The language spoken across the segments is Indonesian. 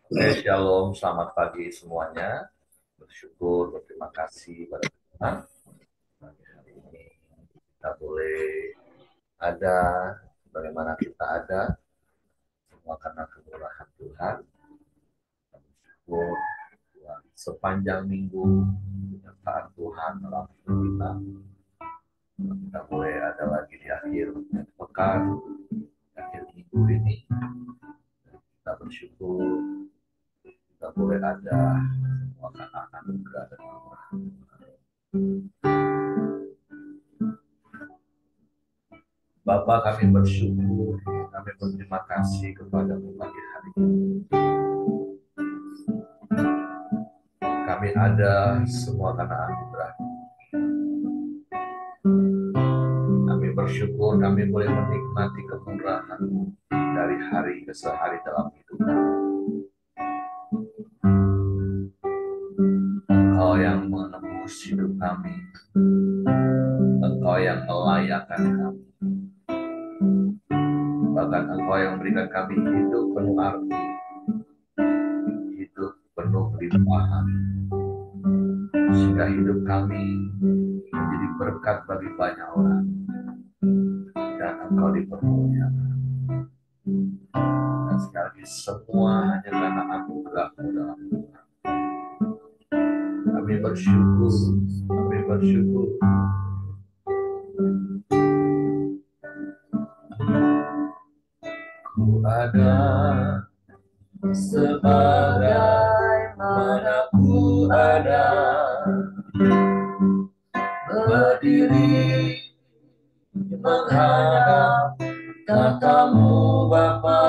Oke, shalom, selamat pagi semuanya. Bersyukur, berterima kasih pada Tuhan. Pagi hari ini kita boleh ada, bagaimana kita ada, semua karena kemurahan Tuhan. Bersyukur Tuhan. Sepanjang minggu, penyertaan Tuhan dalam hidup kita. Kita boleh ada lagi di akhir pekan, akhir minggu ini. Kita bersyukur, kita boleh ada, semua karena anugerah dan kemurahan Tuhan. Bapa, kami bersyukur, kami berterima kasih kepada pagi hari ini. Kami ada semua karena anugerah. Kami bersyukur kami boleh menikmati kemurahan dari hari ke hari dalam hidup kami. Engkau yang menembus hidup kami. Engkau yang melayakkan kami. Bahkan Engkau yang memberikan kami hidup penuh arti, hidup penuh limpahan, sehingga hidup kami menjadi berkat bagi banyak orang, dan Engkau dipermuliakan. Dan sekali lagi semua hanya karena anugerah-Mu dalam Tuhan. Kami bersyukur, kami bersyukur. Ku ada sebagaimana ku ada, berdiri menghadap tatamu Bapa.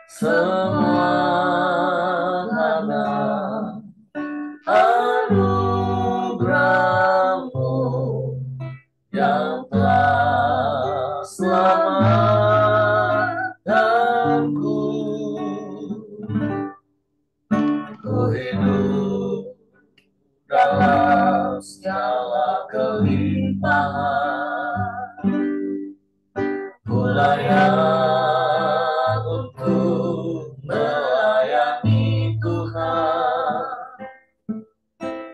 Semua karena anugerah-Mu yang telah selamatkanku. Ku hidup dalam segala kelimpahan, ku layak untuk melayani Tuhan.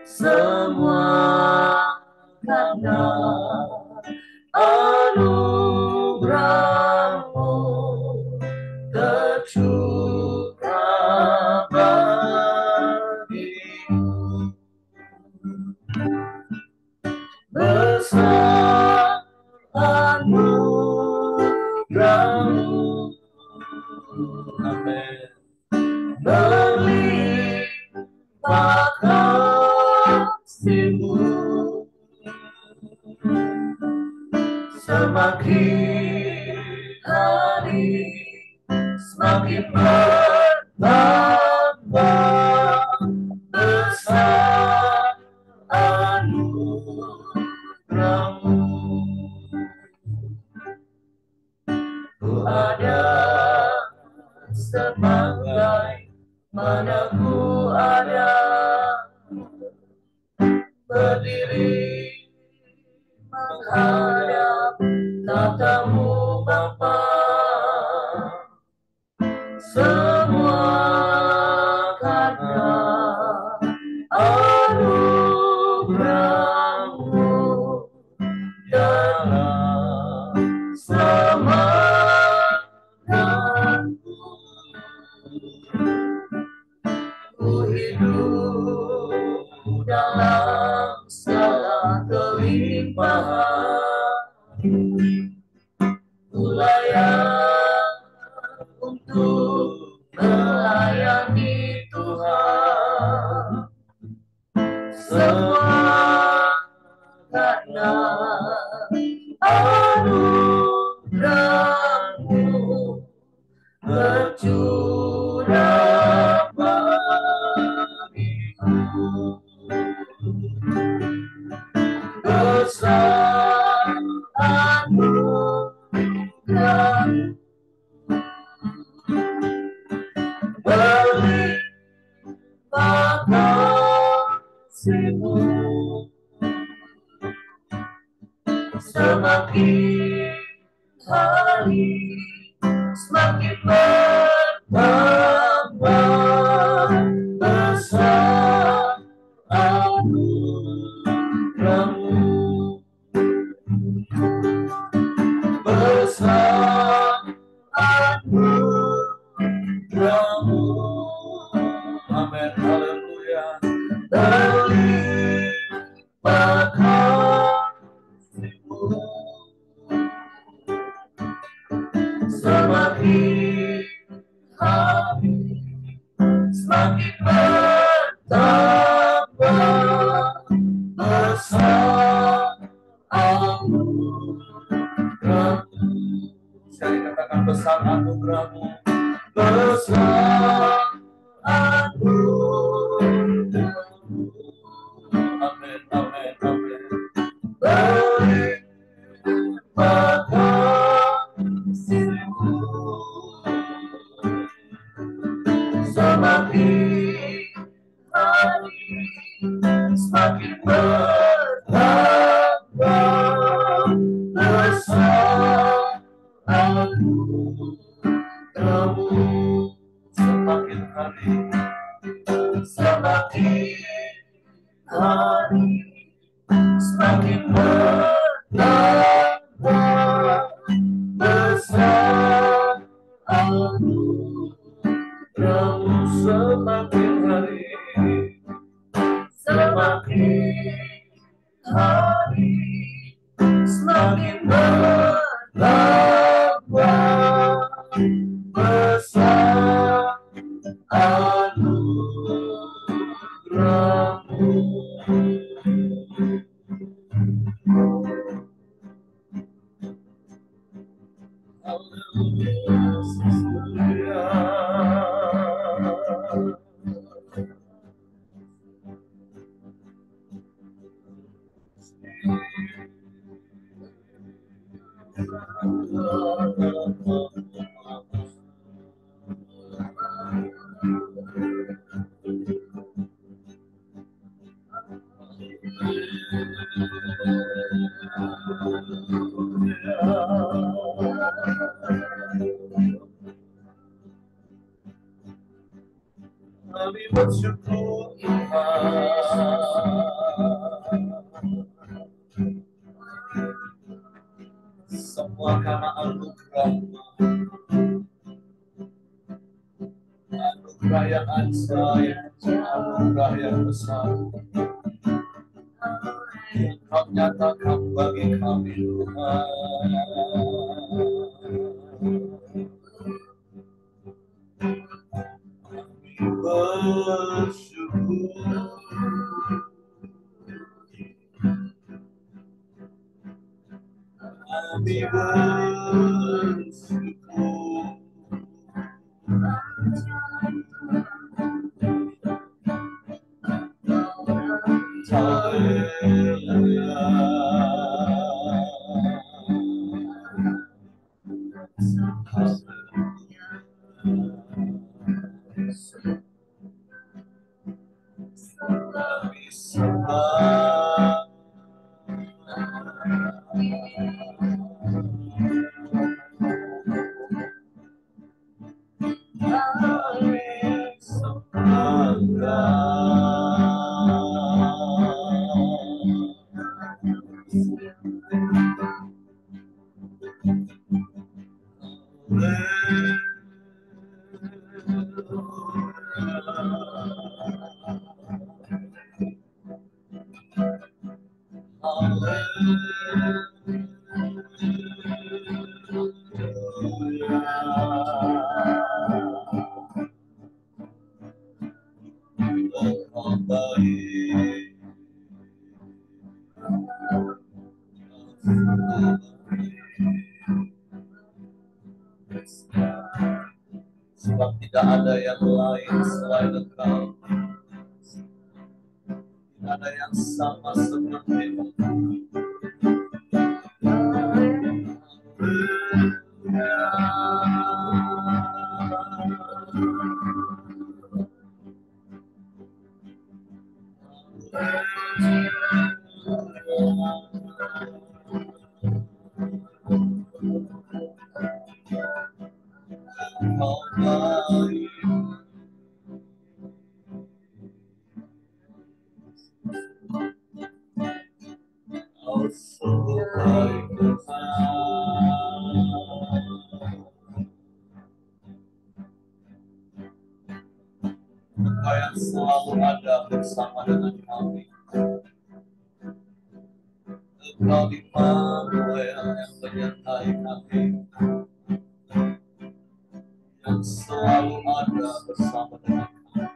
Semua karena anugerah-Mu tercurah bagiku. Besar anugerah-Mu, amin. Berlimpah kasih-Mu, semakin hari semakin bertambah besar anugerah-Mu. Ku ada sebagai mana ku ada, berdiri menghadap tatamu Bapa. Semua karena anugerah-Mu dalam selamatkanku. Ku hidup dalam segala kelimpahan, ku layak untuk melayani Tuhan. Semua karena anugerah-Mu tercurah bagiku. Besar anugerah-Mu, berlimpah kasih-Mu, semakin hari semakin bertambah semakin hari semakin bertambah besar anugerah-Mu. Sekali katakan besar anugerah-Mu, besar anugerah-Mu. Amin, amin, amin. Terima kasih-Mu. Semakin hari semakin bertambah besar anugerah-Mu. Semakin hari semakin bertambah besar anugerah-Mu. Semakin hari semakin bertambah besar anugerah-Mu. Kami bersyukur Tuhan, semua karena anugerah-Mu, anugerah yang ajaib, anugerah yang besar. Kau nyatakan bagi kami Tuhan. Bersyukur kami bersyukur kami sembah sebab tidak ada yang lain selain Engkau, tidak ada yang sama seperti-Mu. Engkau yang selalu ada bersama dengan kami. Engkau Immanuel yang menyertai kami. yang selalu ada bersama dengan kami,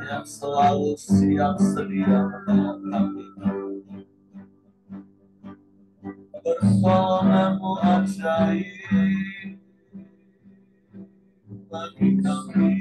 yang selalu siap sedia menolong kami. Pertolonganmu ajaib bagi kami.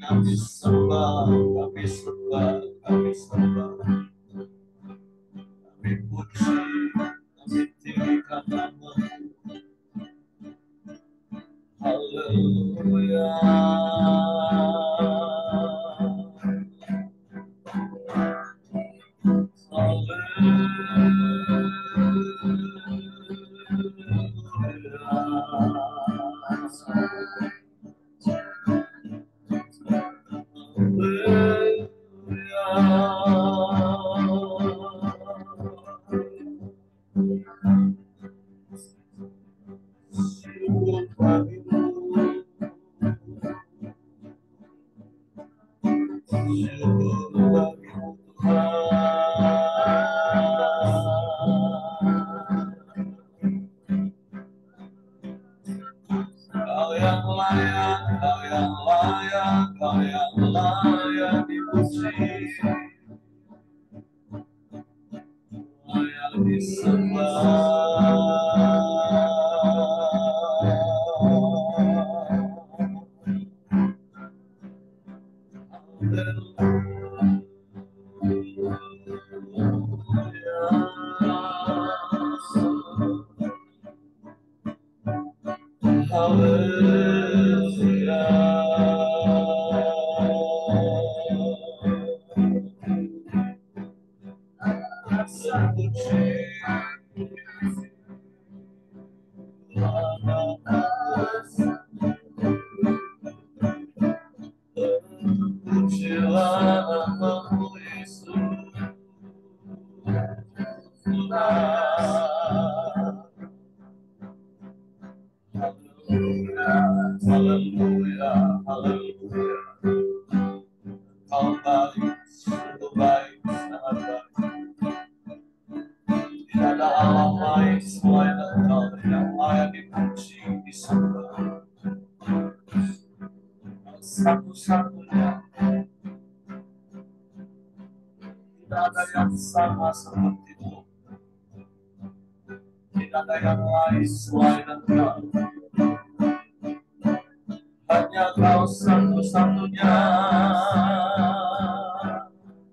Kami sembah, kami sembah, kami sembah, kami puji, kami tinggikan nama-Mu. Haleluya. Kau yang layak, kau yang layak, kau yang layak dipuji, layak disembah. Haleluya. Pujilah nama-Mu Yesus. Haleluya, haleluya. Kau baik, sungguh baik, sangat baik. Tidak ada Allah lain selain Engkau yang layak dipuji, disembah. Satu-satunya, tidak ada yang sama seperti-Mu. Tidak ada yang lain selain Engkau. Hanya Kau satu-satunya.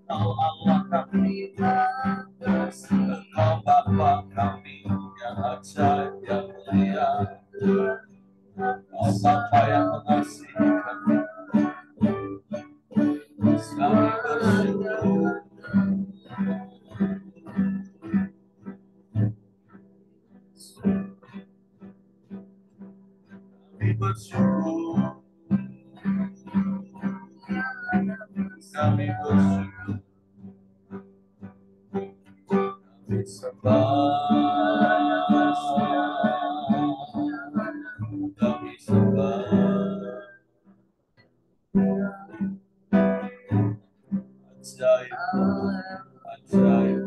Kau Allah kami, Engkau Bapa kami yang ajaib, yang mulia. Kau Bapa yang mengasihi kami. Kami bersyukur. Kami bersyukur. Kami bersyukur. Kami sembah. Kami sembah. Ajaib, ajaib,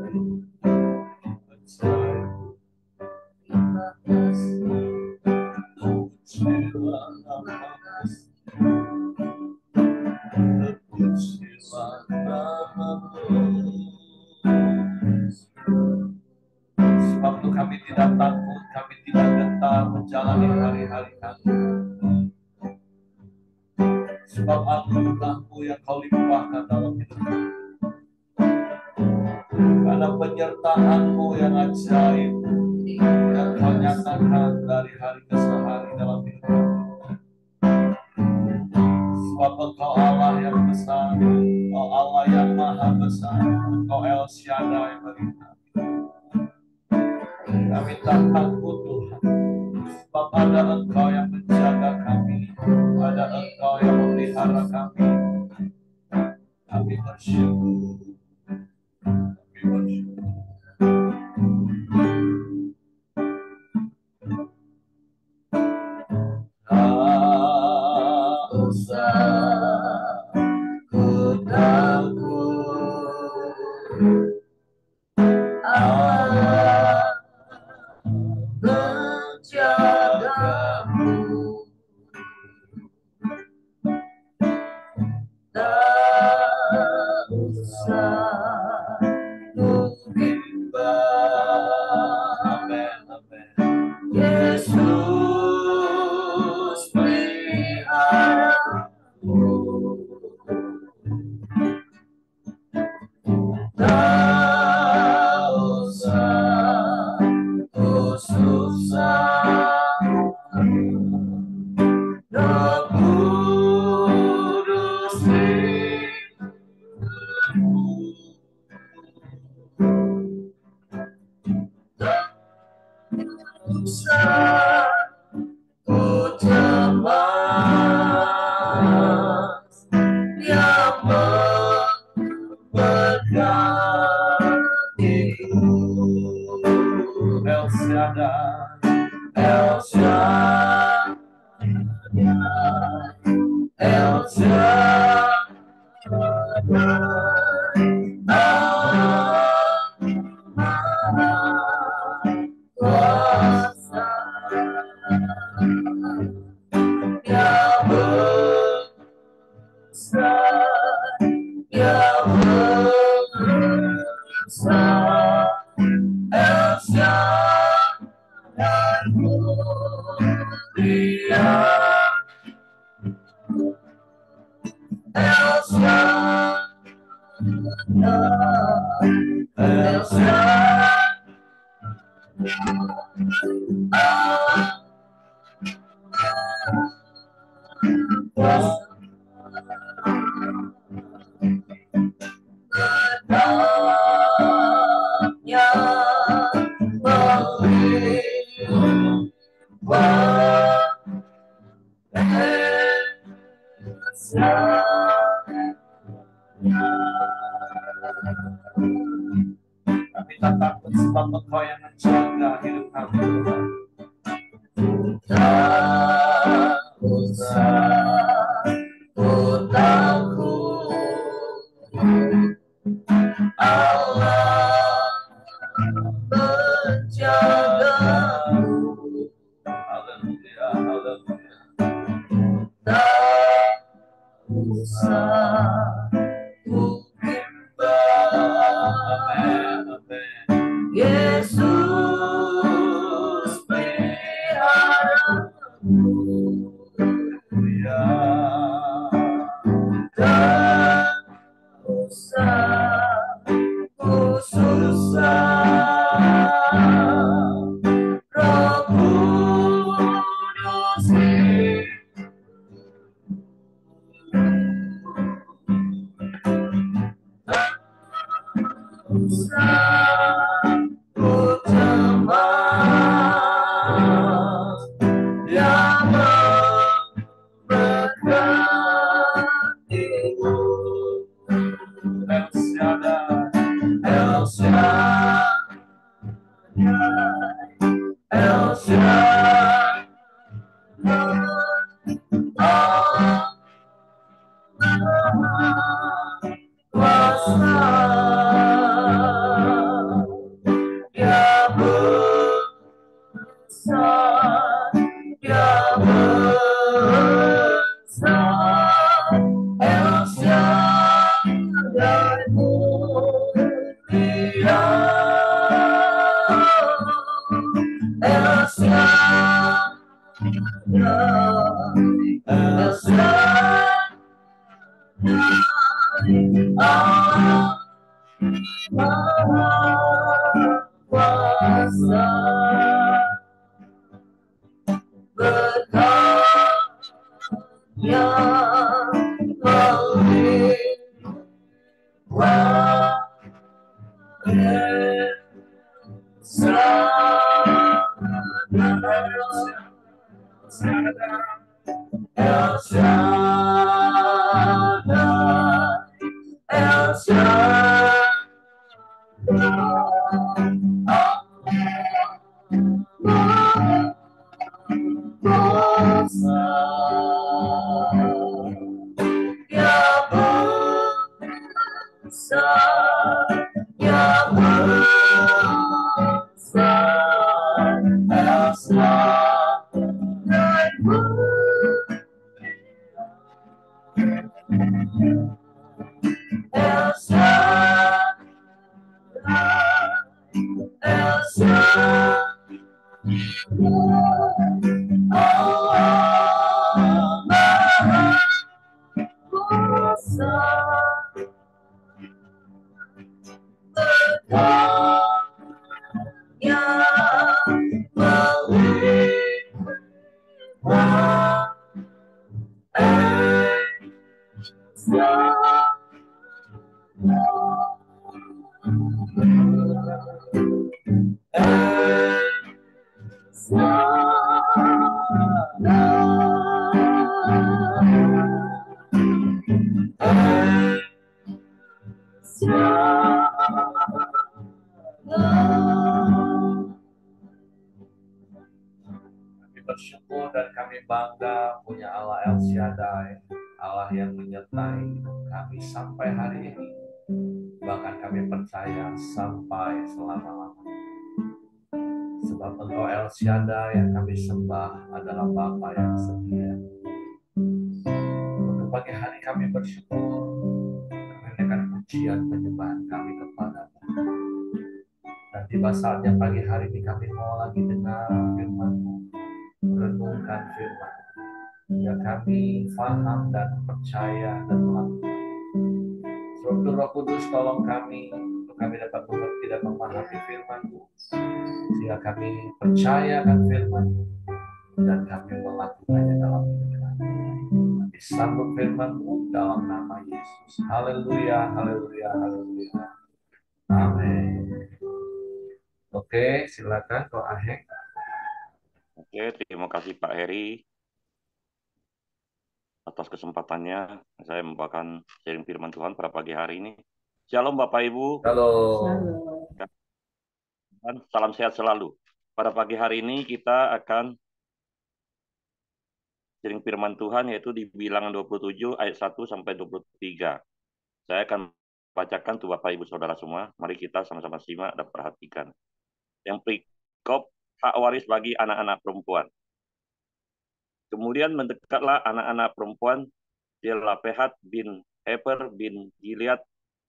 ajaib. Pujilah nama-Mu. Pujilah nama-Mu. Sebab itu kami tidak takut, kami tidak gentar menjalani hari-hari kami. Sebab anugerah-Mu yang Kau limpahkan dalam hidup kami. Karena penyertaan-Mu yang ajaib yang Kau nyatakan dari hari ke hari dalam hidup kami. maha besar, Engkau El Shaddai bagi kami. Kami tak takut Tuhan, sebab ada Engkau yang menjaga kami, ada Engkau yang memelihara kami. Kami bersyukur, kami bersyukur. Tak usah ku takut, Allah menjagamu. Tak usah ku bimbang, Yesus peliharamu. Tak usah ku susah, Roh Kudus tak usah ku cemas, Dia memberkatiku. El Shaddai, El Shaddai, El Shaddai, Allah Maha Kuasa, Dia besar, Dia besar, El Shaddai mulia, El Shaddai, El Shaddai, Allah Kuasa. Genapnya kami tak takut sebab Engkau yang menjaga hidup kami. Tak usah ku takut, Allah menjagamu. Haleluya, haleluya. Tak usah ku bimbang, Yesus peliharamu. Tak usah ku susah, Roh Kudus usah ku cemas, Dia memberkatiku. El Shaddai, El Shaddai, El Shaddai, Allah Maha Kuasa, Dia besar, Dia besar, El Shaddai mulia, El Shaddai, El Shaddai, Allah Maha Kuasa, berkat yang melimpah. El Shaddai, El Kami bersyukur dan kami bangga punya Allah El Shaddai, Allah yang menyertai hidup kami sampai hari ini. Bahkan kami percaya sampai selama-lamanya. Sebab Engkau El Shaddai yang kami sembah adalah Bapa yang setia. Untuk pagi hari kami bersyukur, kami menaikkan pujian penyembahan kami kepadamu. Dan tiba saatnya pagi hari ini kami mau lagi dengar firman-Mu, renungkan firman, ya kami faham dan percaya dan melakukan. Sebab Roh Kudus tolong kami untuk kami dapat mengerti dan memahami firman-Mu, sehingga kami percaya akan firman-Mu dan kami melakukannya dalam hidup kami. Kami sambut firman-Mu dalam nama Yesus. Haleluya, haleluya, haleluya. Amin. Oke, silakan Ko Aheng. Oke, terima kasih Pak Heri atas kesempatannya. Saya membawakan sharing firman Tuhan pada pagi hari ini. Shalom Bapak Ibu. Halo. Dan salam sehat selalu. Pada pagi hari ini kita akan sharing firman Tuhan yaitu di Bilangan 27 ayat 1 sampai 23. Saya akan bacakan tuh Bapak Ibu Saudara semua. Mari kita sama-sama simak dan perhatikan. Yang perikop hak waris bagi anak-anak perempuan. Kemudian mendekatlah anak-anak perempuan Jelafehat bin Heber bin Gilead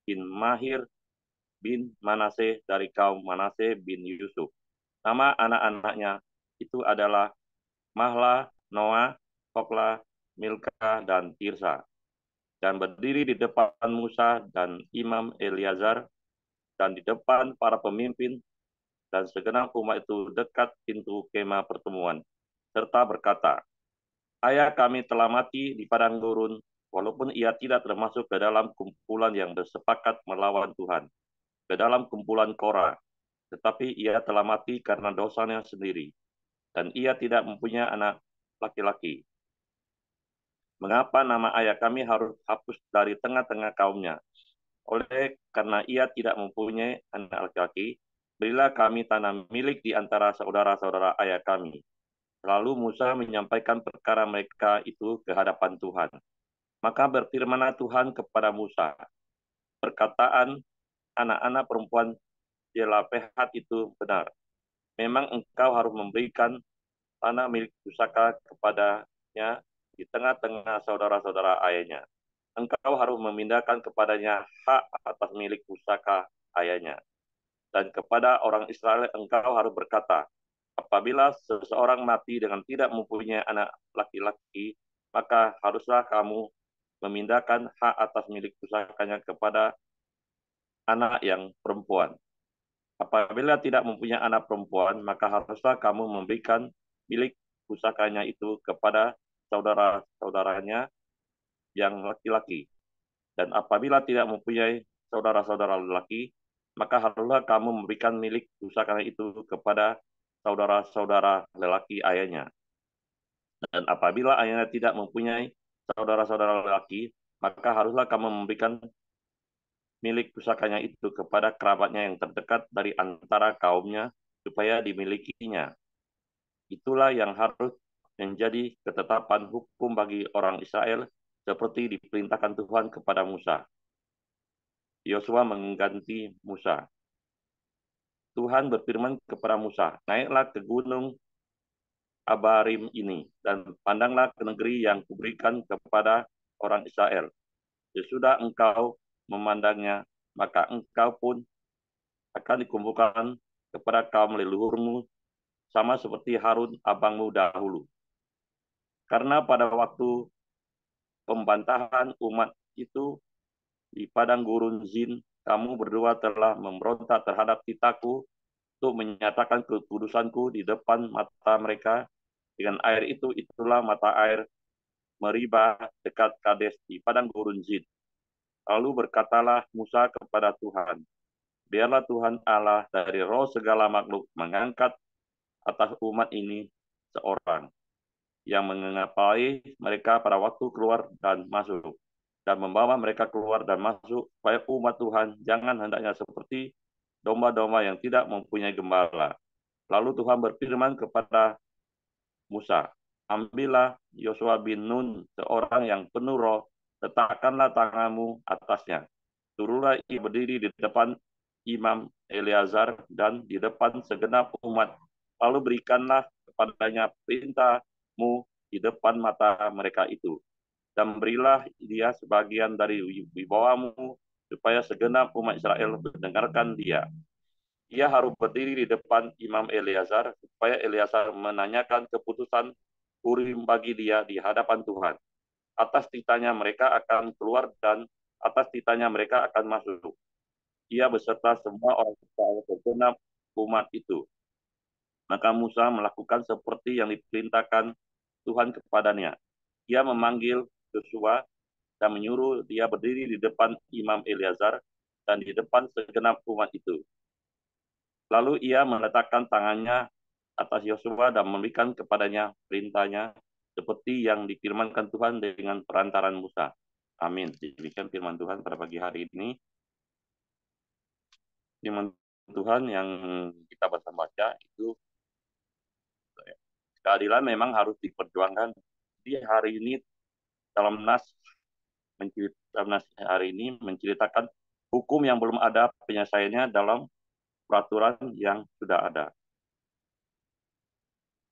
bin Mahir bin Manase dari kaum Manase bin Yusuf. Nama anak-anaknya itu adalah Mahla, Noah, Hokla, Milka, dan Tirsa. Dan berdiri di depan Musa dan Imam Eleazar dan di depan para pemimpin dan segenap umat itu dekat pintu kemah pertemuan, serta berkata, Ayah kami telah mati di padang gurun, walaupun ia tidak termasuk ke dalam kumpulan yang bersepakat melawan Tuhan, ke dalam kumpulan Korah, tetapi ia telah mati karena dosanya sendiri, dan ia tidak mempunyai anak laki-laki. Mengapa nama ayah kami harus hapus dari tengah-tengah kaumnya? Oleh karena ia tidak mempunyai anak laki-laki, berilah kami tanah milik di antara saudara-saudara ayah kami. Lalu Musa menyampaikan perkara mereka itu ke hadapan Tuhan. Maka berfirmanlah Tuhan kepada Musa, perkataan anak-anak perempuan Jelafehat itu benar. Memang engkau harus memberikan tanah milik pusaka kepadanya di tengah-tengah saudara-saudara ayahnya. Engkau harus memindahkan kepadanya hak atas milik pusaka ayahnya. Dan kepada orang Israel engkau harus berkata, apabila seseorang mati dengan tidak mempunyai anak laki-laki, maka haruslah kamu memindahkan hak atas milik pusakanya kepada anak yang perempuan. Apabila tidak mempunyai anak perempuan, maka haruslah kamu memberikan milik pusakanya itu kepada saudara-saudaranya yang laki-laki. Dan apabila tidak mempunyai saudara-saudara lelaki, maka haruslah kamu memberikan milik pusakanya itu kepada saudara-saudara lelaki ayahnya. Dan apabila ayahnya tidak mempunyai saudara-saudara lelaki, maka haruslah kamu memberikan milik pusakanya itu kepada kerabatnya yang terdekat dari antara kaumnya, supaya dimilikinya. Itulah yang harus menjadi ketetapan hukum bagi orang Israel, seperti diperintahkan Tuhan kepada Musa. Yosua mengganti Musa. Tuhan berfirman kepada Musa, naiklah ke gunung Abarim ini, dan pandanglah ke negeri yang kuberikan kepada orang Israel. Sesudah engkau memandangnya, maka engkau pun akan dikumpulkan kepada kaum leluhurmu, sama seperti Harun abangmu dahulu. Karena pada waktu pembantahan umat itu di padang gurun Zin, kamu berdua telah memberontak terhadap titaku untuk menyatakan kekudusanku di depan mata mereka. Dengan air itu, itulah mata air Meribah dekat Kades di padang gurun Zin. Lalu berkatalah Musa kepada Tuhan, biarlah Tuhan Allah dari roh segala makhluk mengangkat atas umat ini seorang yang mengapai mereka pada waktu keluar dan masuk, dan membawa mereka keluar dan masuk, supaya umat Tuhan jangan hendaknya seperti domba-domba yang tidak mempunyai gembala. Lalu Tuhan berfirman kepada Musa, ambillah Yosua bin Nun, seorang yang penuh roh, letakkanlah tanganmu atasnya. Turunlah ia berdiri di depan Imam Eleazar dan di depan segenap umat. Lalu berikanlah kepadanya perintahmu di depan mata mereka itu. Dan berilah dia sebagian dari wibawamu, supaya segenap umat Israel mendengarkan dia. Ia harus berdiri di depan Imam Eleazar, supaya Eleazar menanyakan keputusan Urim bagi dia di hadapan Tuhan. Atas titanya mereka akan keluar dan atas titanya mereka akan masuk. Ia beserta semua orang Israel segenap umat itu. Maka Musa melakukan seperti yang diperintahkan Tuhan kepadanya. Ia memanggil Yosua dan menyuruh dia berdiri di depan Imam Eleazar dan di depan segenap umat itu. Lalu ia meletakkan tangannya atas Yosua dan memberikan kepadanya perintahnya, seperti yang difirmankan Tuhan dengan perantaran Musa. Amin. Demikian firman Tuhan pada pagi hari ini. Firman Tuhan yang kita baca itu, keadilan memang harus diperjuangkan. Di hari ini dalam nas hari ini menceritakan hukum yang belum ada penyelesaiannya dalam peraturan yang sudah ada.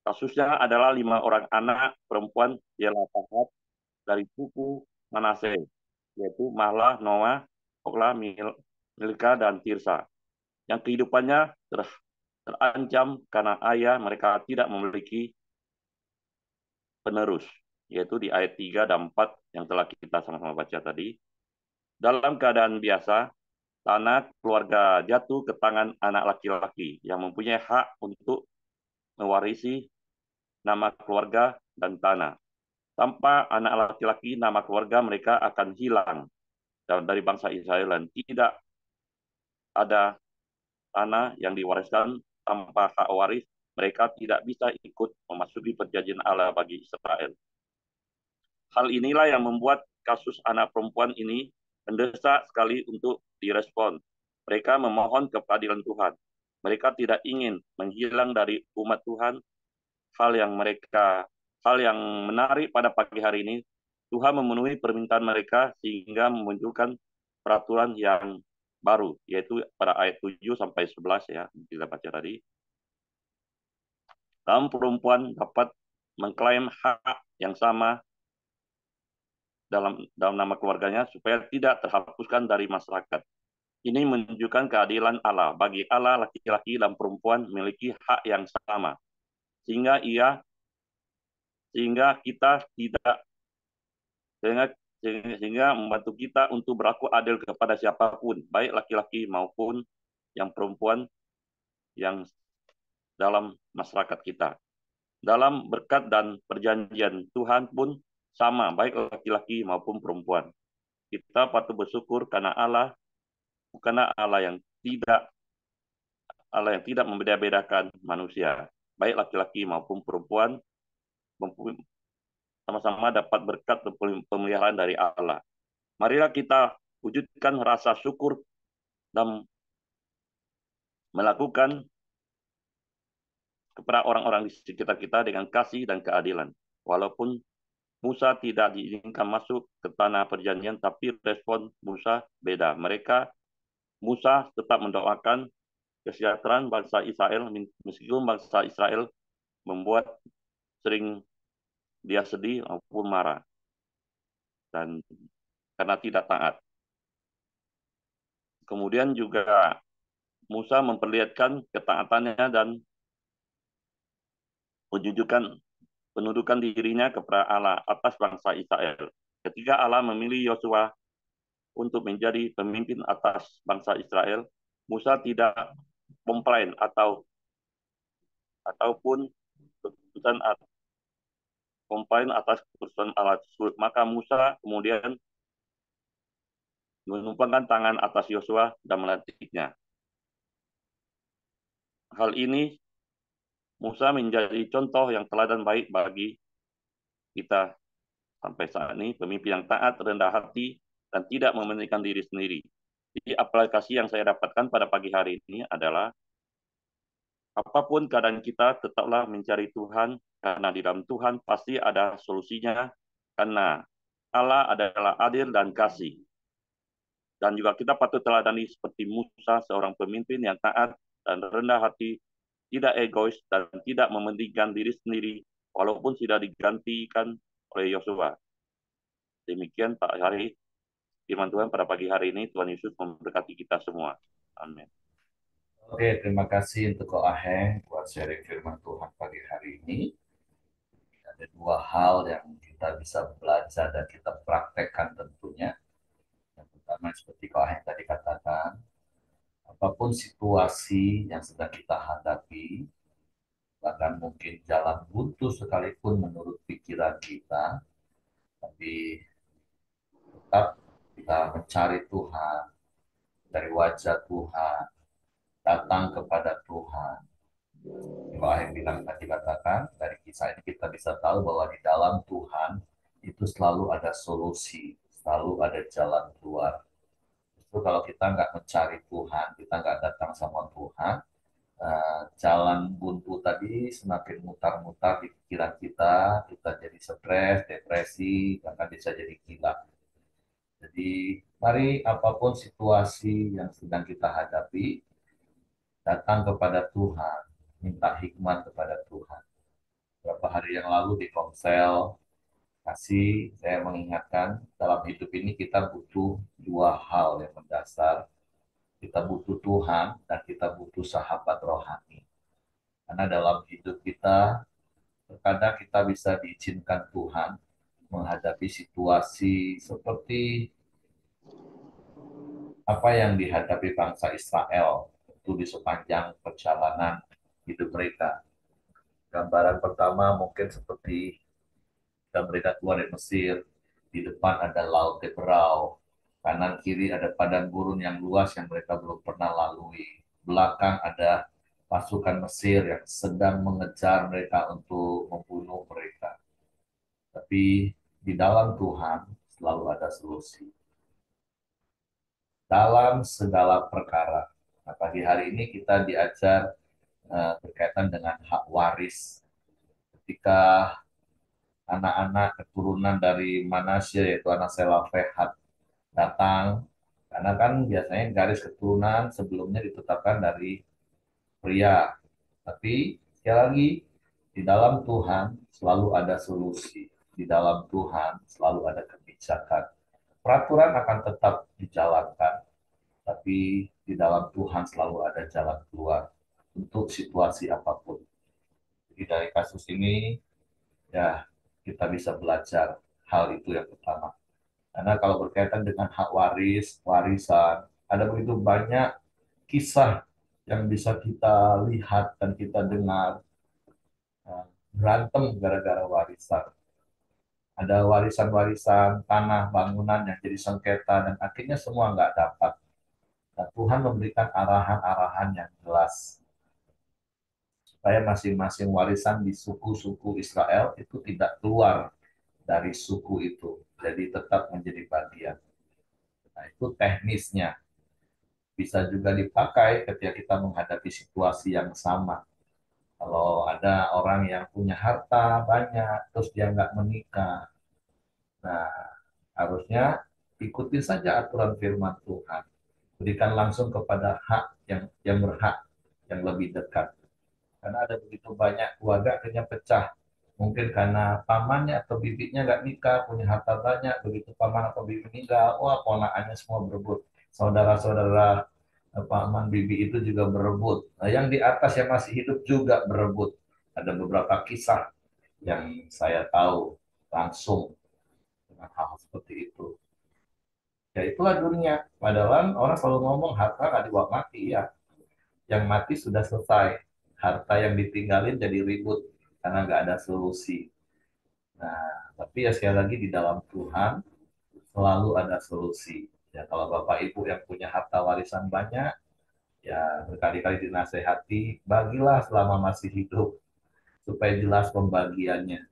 Kasusnya adalah 5 orang anak perempuan Yehoshafat dari suku Manase, yaitu Mahlah, Noah, Hoglah, Milka, dan Tirsa, yang kehidupannya terancam karena ayah mereka tidak memiliki penerus, yaitu di ayat 3 dan 4 yang telah kita sama-sama baca tadi. Dalam keadaan biasa, tanah keluarga jatuh ke tangan anak laki-laki yang mempunyai hak untuk mewarisi nama keluarga dan tanah. Tanpa anak laki-laki, nama keluarga mereka akan hilang dari bangsa Israel, dan tidak ada tanah yang diwariskan. Tanpa hak waris, mereka tidak bisa ikut memasuki perjanjian Allah bagi Israel. Hal inilah yang membuat kasus anak perempuan ini mendesak sekali untuk direspon. Mereka memohon keadilan Tuhan. Mereka tidak ingin menghilang dari umat Tuhan. Hal yang menarik pada pagi hari ini, Tuhan memenuhi permintaan mereka sehingga memunculkan peraturan yang baru, yaitu pada ayat 7 sampai 11 ya, kita baca tadi. Kaum perempuan dapat mengklaim hak yang sama dalam nama keluarganya supaya tidak terhapuskan dari masyarakat. Ini menunjukkan keadilan Allah. Bagi Allah, laki-laki dan perempuan memiliki hak yang sama. Sehingga kita tidak sehingga membantu kita untuk berlaku adil kepada siapapun, baik laki-laki maupun yang perempuan yang dalam masyarakat kita. Dalam berkat dan perjanjian Tuhan pun sama, baik laki-laki maupun perempuan. Kita patut bersyukur karena Allah bukanlah Allah yang tidak membeda-bedakan manusia, baik laki-laki maupun perempuan, sama-sama dapat berkat dan pemeliharaan dari Allah. Marilah kita wujudkan rasa syukur dan melakukan kepada orang-orang di sekitar kita dengan kasih dan keadilan. Walaupun Musa tidak diizinkan masuk ke tanah perjanjian, tapi respon Musa beda. Musa tetap mendoakan kesejahteraan bangsa Israel, meskipun bangsa Israel membuat sering dia sedih maupun marah, dan karena tidak taat. Kemudian juga Musa memperlihatkan ketaatannya dan menunjukkan pendudukan dirinya kepada Allah atas bangsa Israel. Ketika Allah memilih Yosua untuk menjadi pemimpin atas bangsa Israel, Musa tidak komplain ataupun keputusan komplain atas keputusan Allah tersebut. Maka Musa kemudian menumpangkan tangan atas Yosua dan melantiknya. Hal ini Musa menjadi contoh yang teladan baik bagi kita sampai saat ini, pemimpin yang taat, rendah hati, dan tidak mementingkan diri sendiri. Jadi aplikasi yang saya dapatkan pada pagi hari ini adalah apapun keadaan kita, tetaplah mencari Tuhan, karena di dalam Tuhan pasti ada solusinya, karena Allah adalah adil dan kasih. Dan juga kita patut teladani seperti Musa, seorang pemimpin yang taat dan rendah hati, tidak egois dan tidak mementingkan diri sendiri, walaupun sudah digantikan oleh Yosua. Demikian Pak Hari, firman Tuhan pada pagi hari ini. Tuhan Yesus memberkati kita semua. Amin. Oke, terima kasih untuk Ko Aheng buat sharing firman Tuhan pagi hari ini. Ada dua hal yang kita bisa belajar dan kita praktekkan tentunya. Yang pertama seperti Ko Aheng tadi katakan, apapun situasi yang sedang kita hadapi, bahkan mungkin jalan buntu sekalipun menurut pikiran kita, tapi tetap kita mencari Tuhan, dari wajah Tuhan, datang kepada Tuhan. Kalau yang bilang tadi katakan, dari kisah ini kita bisa tahu bahwa di dalam Tuhan itu selalu ada solusi, selalu ada jalan keluar. Justru kalau kita nggak mencari Tuhan, kita nggak datang sama Tuhan, jalan buntu tadi semakin mutar-mutar di pikiran kita jadi stres, depresi, bahkan bisa jadi gila. Jadi mari apapun situasi yang sedang kita hadapi, datang kepada Tuhan, minta hikmat kepada Tuhan. Beberapa hari yang lalu di Komsel, saya mengingatkan dalam hidup ini kita butuh dua hal yang mendasar. Kita butuh Tuhan dan kita butuh sahabat rohani. Karena dalam hidup kita, terkadang kita bisa diizinkan Tuhan menghadapi situasi seperti apa yang dihadapi bangsa Israel itu di sepanjang perjalanan hidup mereka. Gambaran pertama mungkin seperti dan mereka keluar dari Mesir. Di depan ada Laut Teberau, kanan kiri ada padang gurun yang luas yang mereka belum pernah lalui. Belakang ada pasukan Mesir yang sedang mengejar mereka untuk membunuh mereka. Tapi di dalam Tuhan selalu ada solusi. Dalam segala perkara. Nah, pagi hari ini kita diajar berkaitan dengan hak waris. Ketika anak-anak keturunan dari Manasye, yaitu anak Selafehat, datang, karena kan biasanya garis keturunan sebelumnya ditetapkan dari pria. Tapi sekali lagi, di dalam Tuhan selalu ada solusi. Di dalam Tuhan selalu ada kebijakan. Peraturan akan tetap dijalankan, tapi di dalam Tuhan selalu ada jalan keluar untuk situasi apapun. Jadi dari kasus ini, ya kita bisa belajar hal itu yang pertama. Karena kalau berkaitan dengan hak waris, warisan, ada begitu banyak kisah yang bisa kita lihat dan kita dengar berantem gara-gara warisan. Ada warisan-warisan tanah, bangunan yang jadi sengketa dan akhirnya semua nggak dapat. Nah, Tuhan memberikan arahan-arahan yang jelas supaya masing-masing warisan di suku-suku Israel itu tidak keluar dari suku itu. Jadi tetap menjadi bagian. Nah, itu teknisnya. Bisa juga dipakai ketika kita menghadapi situasi yang sama. Kalau ada orang yang punya harta banyak, terus dia nggak menikah. Nah, harusnya ikuti saja aturan firman Tuhan. Berikan langsung kepada hak yang berhak, yang lebih dekat. Karena ada begitu banyak keluarga akhirnya pecah. Mungkin karena pamannya atau bibinya nggak nikah, punya harta banyak, begitu paman atau bibi meninggal, wah ponakannya semua berebut. Saudara-saudara paman bibi itu juga berebut. Nah, yang di atas yang masih hidup juga berebut. Ada beberapa kisah yang saya tahu langsung dengan hal seperti itu. Ya itulah dunia. Padahal orang selalu ngomong harta nggak dibawa mati ya. Yang mati sudah selesai. Harta yang ditinggalin jadi ribut karena nggak ada solusi. Nah, tapi ya sekali lagi di dalam Tuhan selalu ada solusi. Ya kalau Bapak Ibu yang punya harta warisan banyak, ya berkali-kali dinasehati, bagilah selama masih hidup supaya jelas pembagiannya,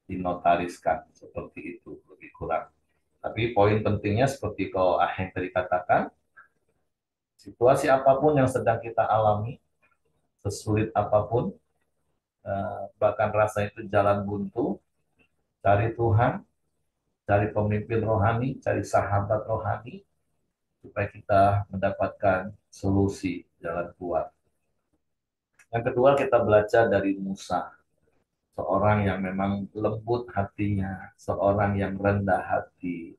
dinotariskan seperti itu lebih kurang. Tapi poin pentingnya seperti kalau Aheng tadi katakan, situasi apapun yang sedang kita alami, sesulit apapun, bahkan rasa itu jalan buntu, cari Tuhan, cari pemimpin rohani, cari sahabat rohani, supaya kita mendapatkan solusi jalan keluar. Yang kedua kita belajar dari Musa, seorang yang memang lembut hatinya, seorang yang rendah hati,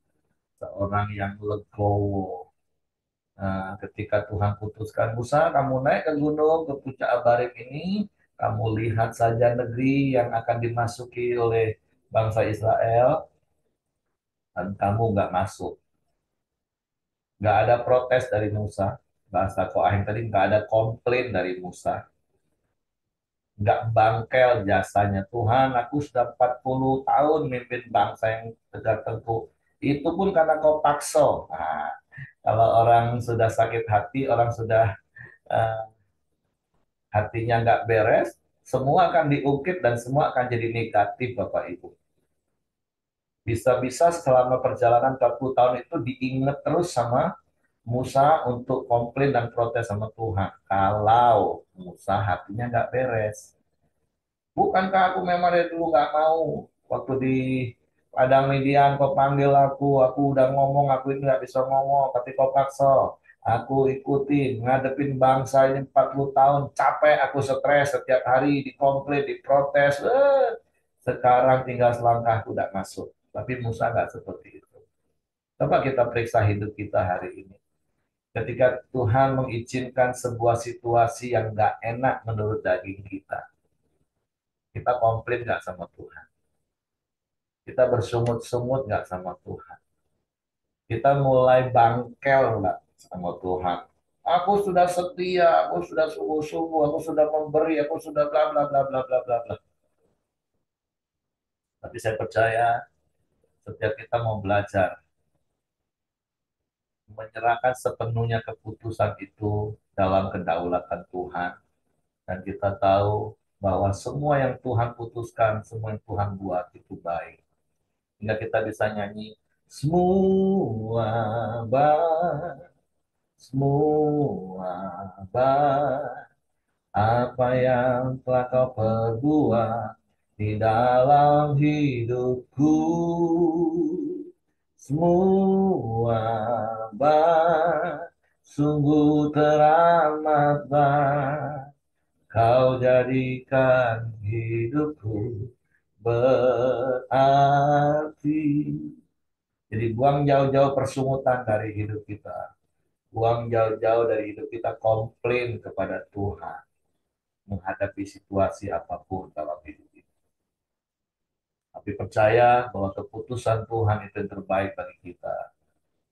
seorang yang legowo. Nah, ketika Tuhan putuskan, Musa, kamu naik ke gunung, ke puncak Abarim ini, kamu lihat saja negeri yang akan dimasuki oleh bangsa Israel, dan kamu nggak masuk. Nggak ada protes dari Musa. Bahasa Koahim tadi nggak ada komplain dari Musa. Nggak bangkel jasanya. Tuhan, aku sudah 40 tahun mimpin bangsa yang tegak tengku. Itu pun karena kau paksa. Nah, kalau orang sudah sakit hati, orang sudah uh, hatinya nggak beres, semua akan diungkit dan semua akan jadi negatif, Bapak Ibu. Bisa-bisa selama perjalanan 40 tahun itu diingat terus sama Musa untuk komplain dan protes sama Tuhan. Kalau Musa hatinya nggak beres. Bukankah aku memang dari dulu nggak mau. Waktu di Padang Midian kau panggil aku udah ngomong, aku ini nggak bisa ngomong, tapi kau paksa. Aku ikutin, ngadepin bangsa ini 40 tahun, capek, aku stres setiap hari, dikomplain, diprotes. Sekarang tinggal selangkah, aku udah masuk. Tapi Musa nggak seperti itu. Coba kita periksa hidup kita hari ini. Ketika Tuhan mengizinkan sebuah situasi yang nggak enak menurut daging kita komplain nggak sama Tuhan? Kita bersungut-sungut nggak sama Tuhan? Kita mulai bangkel nggak sama Tuhan? Aku sudah setia, aku sudah sungguh-sungguh, aku sudah memberi, aku sudah bla bla bla bla bla bla bla. Tapi saya percaya setiap kita mau belajar menyerahkan sepenuhnya keputusan itu dalam kedaulatan Tuhan, dan kita tahu bahwa semua yang Tuhan putuskan, semua yang Tuhan buat itu baik. Hingga kita bisa nyanyi semua baik, semua baik, apa yang telah kau perbuat di dalam hidupku, semua baik, sungguh teramat baik, kau jadikan hidupku berarti. Jadi buang jauh-jauh persungutan dari hidup kita. Buang jauh-jauh dari hidup kita komplain kepada Tuhan menghadapi situasi apapun dalam hidup ini. Tapi percaya bahwa keputusan Tuhan itu yang terbaik bagi kita.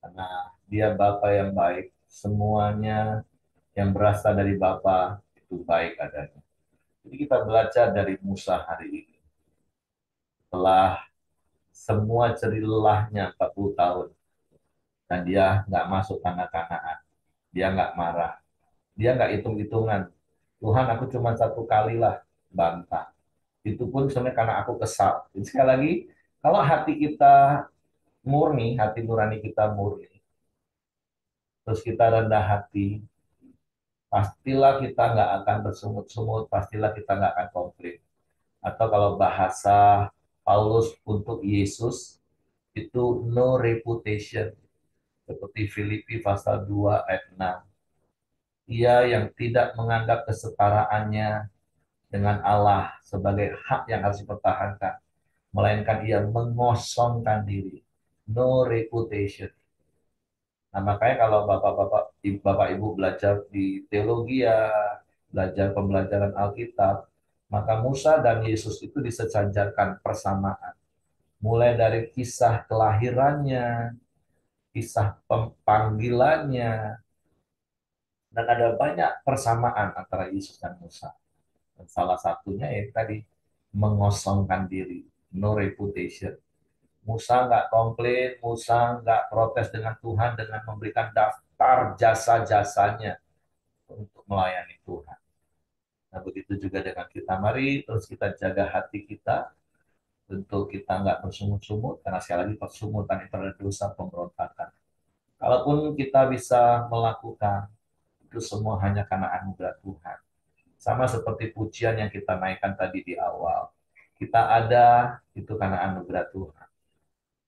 Karena dia Bapa yang baik, semuanya yang berasal dari Bapa itu baik adanya. Jadi kita belajar dari Musa hari ini. Setelah semua cerilahnya 40 tahun, dan dia nggak masuk tanah Kanaan. Dia nggak marah. Dia nggak hitung-hitungan. Tuhan, aku cuma satu kali lah bantah. Itu pun sebenarnya karena aku kesal. Jadi sekali lagi, Kalau hati kita murni, hati nurani kita murni, terus kita rendah hati, pastilah kita nggak akan bersungut-sungut, pastilah kita nggak akan komplain. Atau kalau bahasa Paulus untuk Yesus, itu no reputation. Seperti Filipi pasal 2 ayat 6. Ia yang tidak menganggap kesetaraannya dengan Allah sebagai hak yang harus dipertahankan, melainkan ia mengosongkan diri. No reputation. Nah, makanya kalau Bapak Ibu belajar di teologi ya, belajar pembelajaran Alkitab, maka Musa dan Yesus itu disejajarkan persamaan. Mulai dari kisah kelahirannya, kisah panggilannya, dan ada banyak persamaan antara Yesus dan Musa. Dan salah satunya yang tadi, mengosongkan diri, no reputation. Musa nggak komplain, Musa nggak protes dengan Tuhan dengan memberikan daftar jasa-jasanya untuk melayani Tuhan. Nah, begitu juga dengan kita. Mari terus kita jaga hati kita, untuk kita nggak bersungut-sungut, karena sekali lagi persungutan itu adalah dosa pemberontakan. Kalaupun kita bisa melakukan, itu semua hanya karena anugerah Tuhan. Sama seperti pujian yang kita naikkan tadi di awal. Kita ada, itu karena anugerah Tuhan.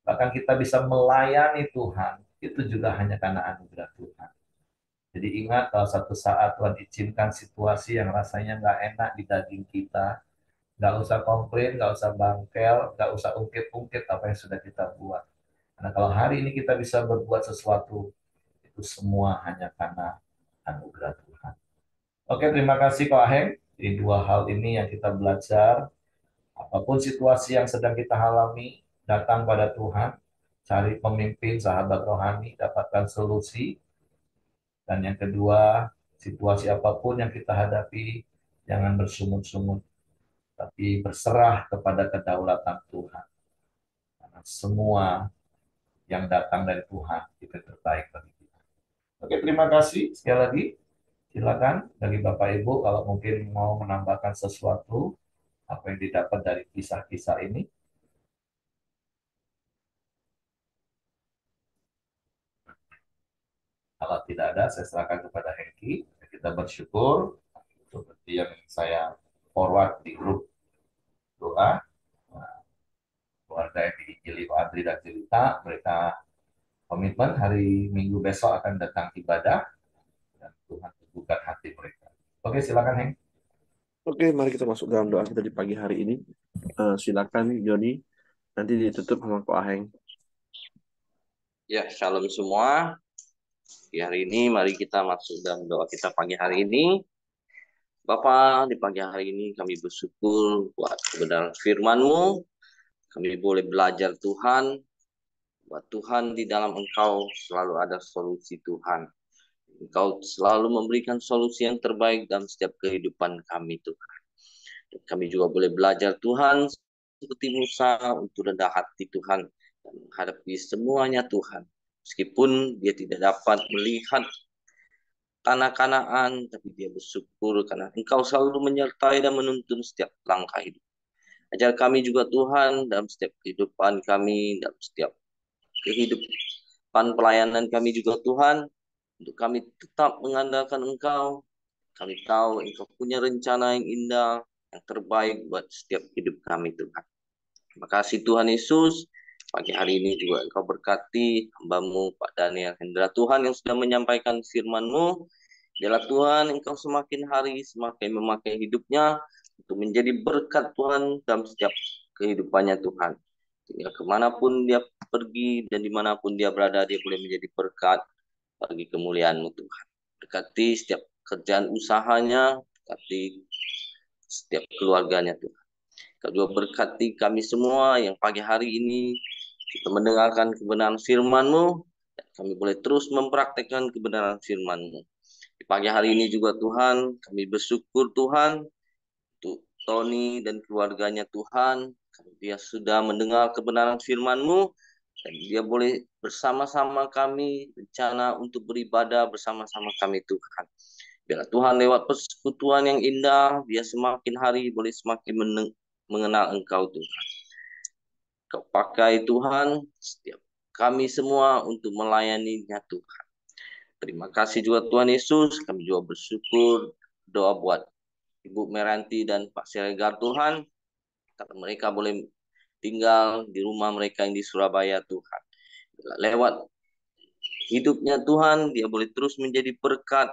Bahkan kita bisa melayani Tuhan, itu juga hanya karena anugerah Tuhan. Jadi ingat kalau satu saat Tuhan izinkan situasi yang rasanya nggak enak di daging kita, nggak usah komplain, nggak usah bangkel, nggak usah ungkit-ungkit apa yang sudah kita buat. Karena kalau hari ini kita bisa berbuat sesuatu, itu semua hanya karena anugerah Tuhan. Oke, terima kasih Ko Aheng. Di dua hal ini yang kita belajar, apapun situasi yang sedang kita alami, datang pada Tuhan, cari pemimpin, sahabat rohani, dapatkan solusi. Dan yang kedua, situasi apapun yang kita hadapi, jangan bersungut-sungut, tapi berserah kepada kedaulatan Tuhan. Karena semua yang datang dari Tuhan itu terbaik bagi kita. Oke, terima kasih sekali lagi. Silakan dari Bapak Ibu kalau mungkin mau menambahkan sesuatu apa yang didapat dari kisah-kisah ini. Kalau tidak ada, saya serahkan kepada Hengki. Kita bersyukur seperti yang saya forward di grup doa. Nah, keluarga yang diinjili Pak Adri dan Cerita, mereka komitmen hari Minggu besok akan datang ibadah dan Tuhan teguhkan hati mereka. Oke, silakan Heng. Oke, mari kita masuk dalam doa kita di pagi hari ini. Silakan Joni, nanti ditutup sama Ko Aheng. Ya, shalom semua. Di hari ini mari kita masuk dalam doa kita pagi hari ini. Bapa, di pagi hari ini kami bersyukur buat kebenaran firman-Mu. Kami boleh belajar Tuhan, buat Tuhan di dalam Engkau selalu ada solusi Tuhan. Engkau selalu memberikan solusi yang terbaik dalam setiap kehidupan kami Tuhan. Dan kami juga boleh belajar Tuhan seperti Musa untuk rendah hati Tuhan dan menghadapi semuanya Tuhan. Meskipun dia tidak dapat melihat kanak-kanaan, tapi dia bersyukur karena Engkau selalu menyertai dan menuntun setiap langkah hidup. Ajar kami juga Tuhan dalam setiap kehidupan kami, dalam setiap kehidupan pelayanan kami juga Tuhan, untuk kami tetap mengandalkan Engkau. Kami tahu Engkau punya rencana yang indah, yang terbaik buat setiap hidup kami Tuhan. Terima kasih Tuhan Yesus. Pagi hari ini juga Engkau berkati hamba-Mu Pak Daniel Hendra Tuhan yang sudah menyampaikan firman-Mu. Biarlah Tuhan Engkau semakin hari semakin memakai hidupnya untuk menjadi berkat Tuhan dalam setiap kehidupannya Tuhan. Sehingga kemanapun dia pergi dan dimanapun dia berada, dia boleh menjadi berkat bagi kemuliaan-Mu Tuhan. Berkati setiap kerjaan usahanya, berkati setiap keluarganya Tuhan. Kedua berkati kami semua yang pagi hari ini kita mendengarkan kebenaran firman-Mu, dan kami boleh terus mempraktekkan kebenaran firman-Mu. Di pagi hari ini juga Tuhan, kami bersyukur Tuhan untuk Tony dan keluarganya Tuhan. Dia sudah mendengar kebenaran firman-Mu, dan dia boleh bersama-sama kami rencana untuk beribadah bersama-sama kami Tuhan. Biarlah Tuhan lewat persekutuan yang indah, dia semakin hari boleh semakin mengenal Engkau Tuhan. Kau pakai Tuhan setiap kami semua untuk melayaninya Tuhan. Terima kasih juga Tuhan Yesus. Kami juga bersyukur doa buat Ibu Meranti dan Pak Siregar Tuhan. Karena mereka boleh tinggal di rumah mereka yang di Surabaya Tuhan. Lewat hidupnya Tuhan, dia boleh terus menjadi berkat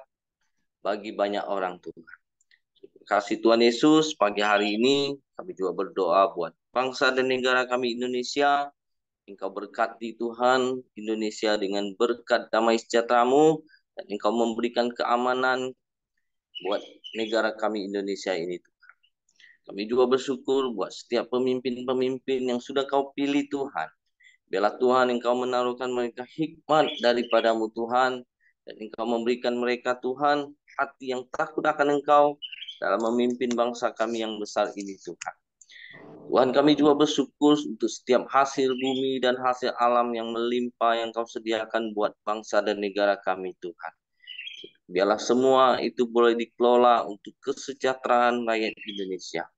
bagi banyak orang Tuhan. Terima kasih Tuhan Yesus. Pagi hari ini kami juga berdoa buat bangsa dan negara kami Indonesia. Engkau berkati Tuhan Indonesia dengan berkat damai sejahtera-Mu, dan Engkau memberikan keamanan buat negara kami Indonesia ini. Kami juga bersyukur buat setiap pemimpin-pemimpin yang sudah Kau pilih Tuhan. Biarlah Tuhan Engkau menaruhkan mereka hikmat daripada-Mu Tuhan, dan Engkau memberikan mereka Tuhan hati yang takut akan Engkau dalam memimpin bangsa kami yang besar ini Tuhan. Tuhan, kami juga bersyukur untuk setiap hasil bumi dan hasil alam yang melimpah yang Kau sediakan buat bangsa dan negara kami Tuhan. Biarlah semua itu boleh dikelola untuk kesejahteraan rakyat Indonesia.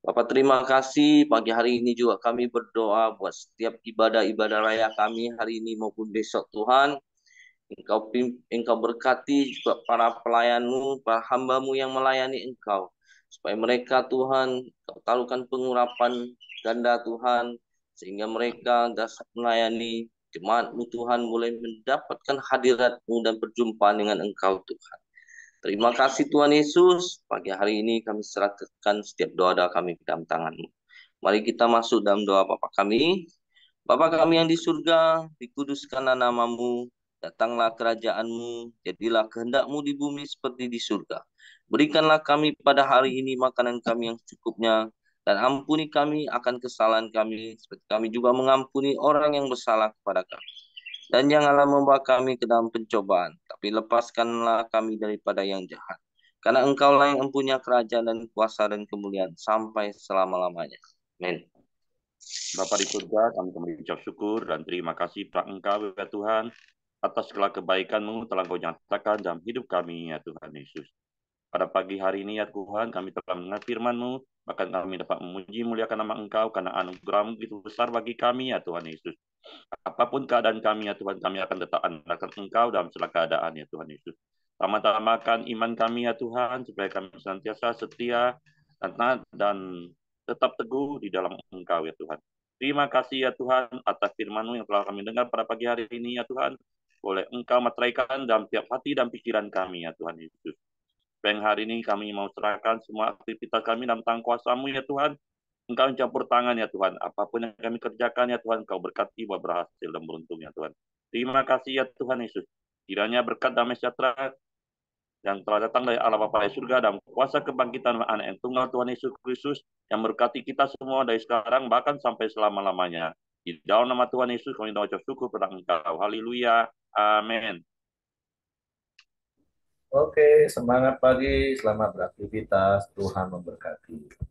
Bapak, terima kasih. Pagi hari ini juga kami berdoa buat setiap ibadah-ibadah raya kami hari ini maupun besok Tuhan. Engkau berkati juga para pelayan-Mu, para hamba-Mu yang melayani Engkau. Supaya mereka Tuhan, Kau taruhkan pengurapan ganda Tuhan, sehingga mereka dapat melayani jemaat-Mu Tuhan, boleh mendapatkan hadirat-Mu dan berjumpa dengan Engkau Tuhan. Terima kasih Tuhan Yesus. Pagi hari ini kami serahkan setiap doa-doa kami ke dalam tangan-Mu. Mari kita masuk dalam doa Bapa kami. Bapa kami yang di surga, dikuduskanlah nama-Mu, datanglah kerajaan-Mu, jadilah kehendak-Mu di bumi seperti di surga. Berikanlah kami pada hari ini makanan kami yang secukupnya, dan ampuni kami akan kesalahan kami, seperti kami juga mengampuni orang yang bersalah kepada kami. Dan janganlah membawa kami ke dalam pencobaan, tapi lepaskanlah kami daripada yang jahat. Karena Engkaulah yang mempunyai kerajaan dan kuasa dan kemuliaan sampai selama-lamanya. Amin. Bapa di surga, kami mengucap syukur dan terima kasih pada Engkau, ya Tuhan, atas segala kebaikan-Mu telah Kau nyatakan dalam hidup kami, ya Tuhan Yesus. Pada pagi hari ini, ya Tuhan, kami telah mendengar firman-Mu, bahkan kami dapat memuji muliakan nama Engkau, karena anugerah-Mu begitu besar bagi kami, ya Tuhan Yesus. Apapun keadaan kami, ya Tuhan, kami akan tetap andalkan Engkau dalam segala keadaan, ya Tuhan Yesus. Tambah-tambahkan iman kami, ya Tuhan, supaya kami senantiasa setia dan tetap teguh di dalam Engkau, ya Tuhan. Terima kasih, ya Tuhan, atas firman-Mu yang telah kami dengar pada pagi hari ini, ya Tuhan. Boleh Engkau materaikan dalam tiap hati dan pikiran kami, ya Tuhan Yesus. Yang hari ini kami mau serahkan semua aktivitas kami dalam tangan kuasa-Mu, ya Tuhan. Engkau campur tangan, ya Tuhan. Apapun yang kami kerjakan, ya Tuhan, Engkau berkati buat berhasil dan beruntung, ya Tuhan. Terima kasih, ya Tuhan Yesus. Kiranya berkat damai sejahtera yang telah datang dari Allah Bapa di surga dan kuasa kebangkitan anak yang tunggal Tuhan Yesus Kristus yang berkati kita semua dari sekarang bahkan sampai selama-lamanya. Di dalam nama Tuhan Yesus kami mengucap syukur pada Engkau. Haleluya. Amin. Oke, semangat pagi, selamat beraktivitas, Tuhan memberkati.